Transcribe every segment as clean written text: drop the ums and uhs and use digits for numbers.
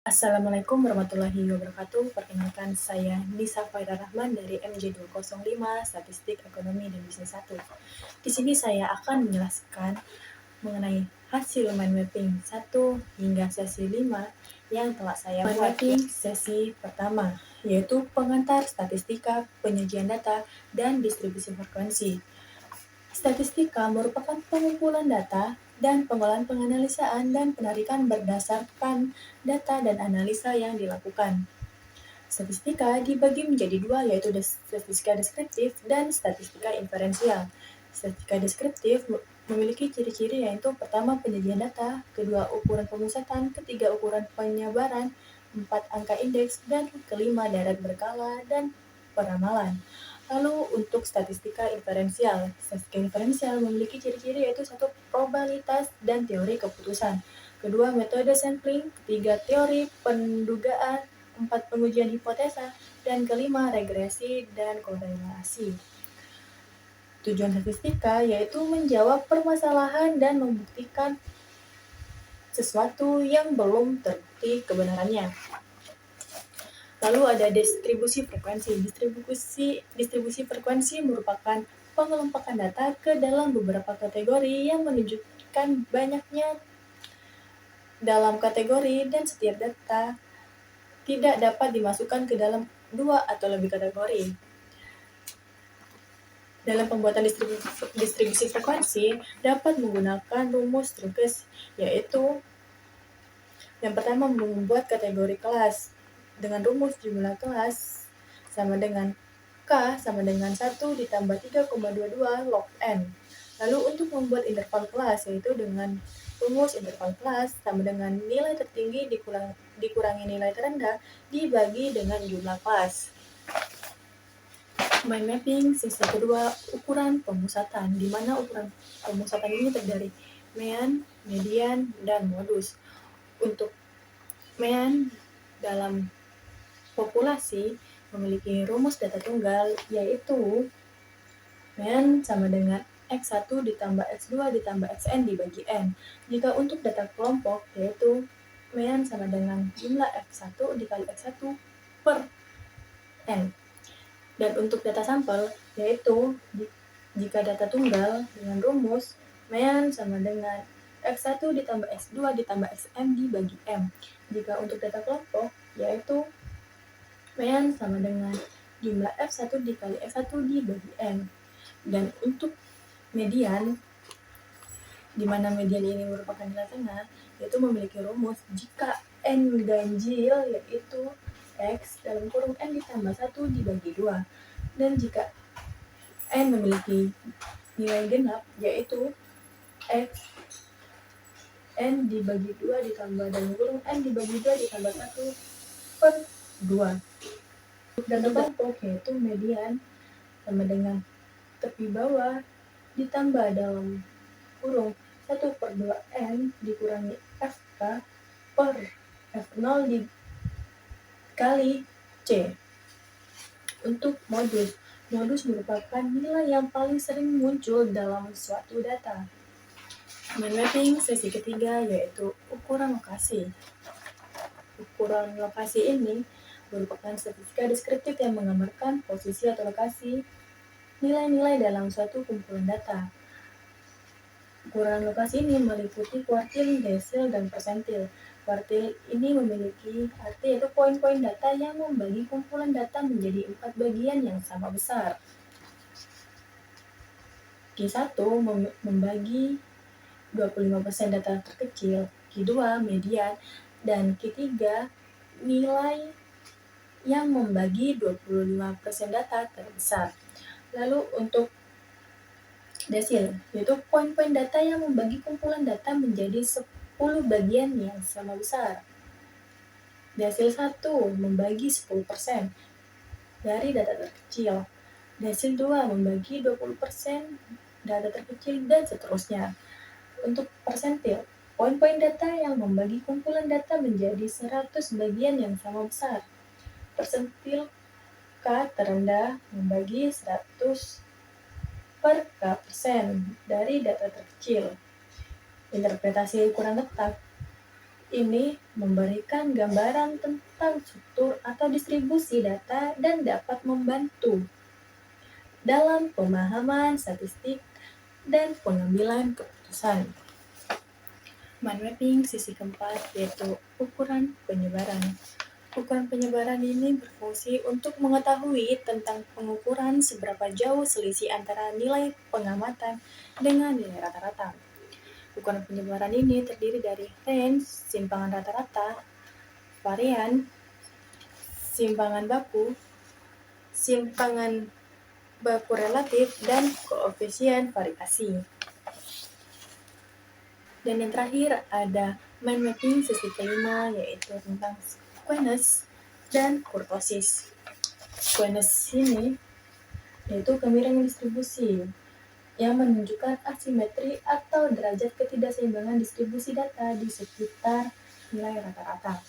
Assalamualaikum warahmatullahi wabarakatuh. Perkenalkan saya Nisa Faira Rahman dari MJ205 Statistik Ekonomi dan Bisnis 1. Di sini saya akan menjelaskan mengenai hasil mind mapping 1 hingga sesi 5 yang telah saya buat. Mind mapping sesi pertama yaitu pengantar statistika, penyajian data, dan distribusi frekuensi. Statistika merupakan pengumpulan data dan pengolahan penganalisaan dan penarikan berdasarkan data dan analisa yang dilakukan. Statistika dibagi menjadi dua, yaitu statistika deskriptif dan statistika inferensial. Statistika deskriptif memiliki ciri-ciri yaitu pertama penyajian data, kedua ukuran pemusatan, ketiga ukuran penyebaran, empat angka indeks, dan kelima deret berkala dan peramalan. Lalu untuk statistika inferensial memiliki ciri-ciri yaitu satu probabilitas dan teori keputusan, kedua metode sampling, ketiga teori pendugaan, empat pengujian hipotesa, dan kelima regresi dan korelasi. Tujuan statistika yaitu menjawab permasalahan dan membuktikan sesuatu yang belum terbukti kebenarannya. Lalu ada distribusi frekuensi. Distribusi frekuensi merupakan pengelompokan data ke dalam beberapa kategori yang menunjukkan banyaknya dalam kategori dan setiap data tidak dapat dimasukkan ke dalam dua atau lebih kategori. Dalam pembuatan distribusi frekuensi dapat menggunakan rumus Trukes, yaitu yang pertama membuat kategori kelas dengan rumus jumlah kelas sama dengan K sama dengan 1 ditambah 3,22 log N. Lalu untuk membuat interval kelas yaitu dengan rumus interval kelas sama dengan nilai tertinggi dikurangi nilai terendah dibagi dengan jumlah kelas. Mind mapping sesi kedua, ukuran pemusatan, di mana ukuran pemusatan ini terdiri mean, median, dan modus. Untuk mean dalam populasi memiliki rumus data tunggal yaitu mean sama dengan X1 ditambah X2 ditambah Xn dibagi N. Jika untuk data kelompok yaitu mean sama dengan jumlah X1 dikali X1 per N. Dan untuk data sampel yaitu jika data tunggal dengan rumus mean sama dengan X1 ditambah X2 ditambah Xn dibagi M. Jika untuk data kelompok yaitu mean sama dengan jumlah F1 dikali X1 dibagi N. Dan untuk median, di mana median ini merupakan nilai tengah, yaitu memiliki rumus jika N ganjil yaitu X dalam kurung N ditambah 1 dibagi 2. Dan jika N memiliki nilai genap yaitu X N dibagi 2 ditambah dalam kurung N dibagi 2 ditambah 1 per 2. Dan kelompok yaitu median sama dengan tepi bawah ditambah dalam kurung 1 per 2 N dikurangi FK per F0 dikali C. Untuk modus merupakan nilai yang paling sering muncul dalam suatu data. Mind mapping sesi ketiga yaitu ukuran lokasi. Ukuran lokasi ini merupakan statistika deskriptif yang menggambarkan posisi atau lokasi nilai-nilai dalam suatu kumpulan data. Ukuran lokasi ini meliputi kuartil, desil, dan persentil. Kuartil ini memiliki arti yaitu poin-poin data yang membagi kumpulan data menjadi 4 bagian yang sama besar. Q1 membagi 25% data terkecil, Q2 median, dan Q3 nilai yang membagi 25% data terbesar. Lalu untuk desil, yaitu poin-poin data yang membagi kumpulan data menjadi 10 bagian yang sama besar. Desil 1 membagi 10% dari data terkecil. Desil 2 membagi 20% data terkecil dan seterusnya. Untuk persentil, poin-poin data yang membagi kumpulan data menjadi 100 bagian yang sama besar. Persentil K terendah membagi 100 per K% dari data terkecil. Interpretasi ukuran tetap Ini memberikan gambaran tentang struktur atau distribusi data dan dapat membantu dalam pemahaman statistik dan pengambilan keputusan. Mind mapping sisi keempat yaitu ukuran penyebaran. Ukuran penyebaran ini berfungsi untuk mengetahui tentang pengukuran seberapa jauh selisih antara nilai pengamatan dengan nilai rata-rata. Ukuran penyebaran ini terdiri dari range, simpangan rata-rata, varian, simpangan baku relatif, dan koefisien variasi. Dan yang terakhir ada mind mapping sesi kelima yaitu tentang squamous dan kurtosis. Squamous ini yaitu kemiringan distribusi yang menunjukkan asimetri atau derajat ketidakseimbangan distribusi data di sekitar nilai rata-rata.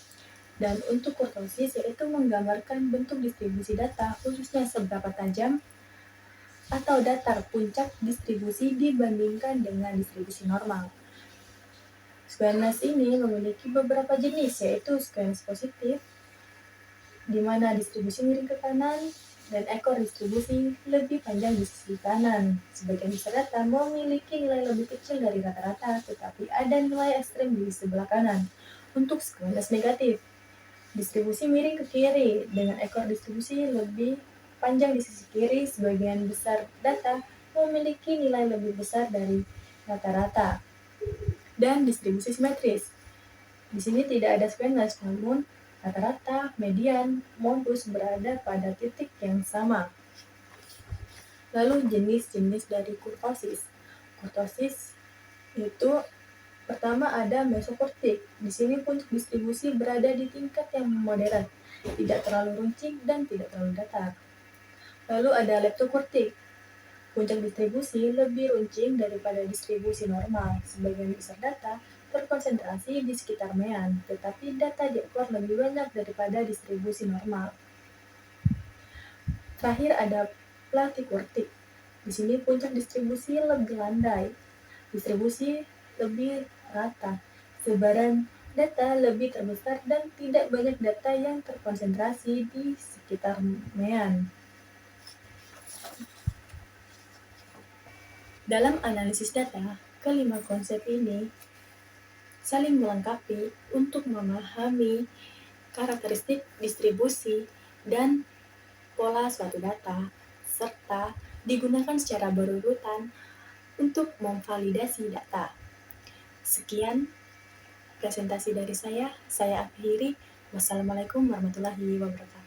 Dan untuk kurtosis yaitu menggambarkan bentuk distribusi data khususnya seberapa tajam atau datar puncak distribusi dibandingkan dengan distribusi normal. Squamous ini memiliki beberapa jenis, yaitu squamous positif, di mana distribusi miring ke kanan, dan ekor distribusi lebih panjang di sisi kanan. Sebagian besar data memiliki nilai lebih kecil dari rata-rata, tetapi ada nilai ekstrem di sebelah kanan. Untuk squamous negatif, distribusi miring ke kiri, dengan ekor distribusi lebih panjang di sisi kiri, sebagian besar data memiliki nilai lebih besar dari rata-rata. Dan distribusi simetris. Di sini tidak ada squamous, namun rata-rata, median, modus berada pada titik yang sama. Lalu jenis-jenis dari kurtosis. Kurtosis itu pertama ada mesokortik. Di sini puncak distribusi berada di tingkat yang moderat, tidak terlalu runcing dan tidak terlalu datar. Lalu ada leptokortik. Puncak distribusi lebih runcing daripada distribusi normal. Sebagian besar data terkonsentrasi di sekitar mean, tetapi data di ekor lebih banyak daripada distribusi normal. Terakhir ada platykortik. Di sini puncak distribusi lebih landai, distribusi lebih rata, sebaran data lebih terbesar dan tidak banyak data yang terkonsentrasi di sekitar mean. Dalam analisis data, kelima konsep ini saling melengkapi untuk memahami karakteristik distribusi dan pola suatu data, serta digunakan secara berurutan untuk memvalidasi data. Sekian presentasi dari saya akhiri. Wassalamualaikum warahmatullahi wabarakatuh.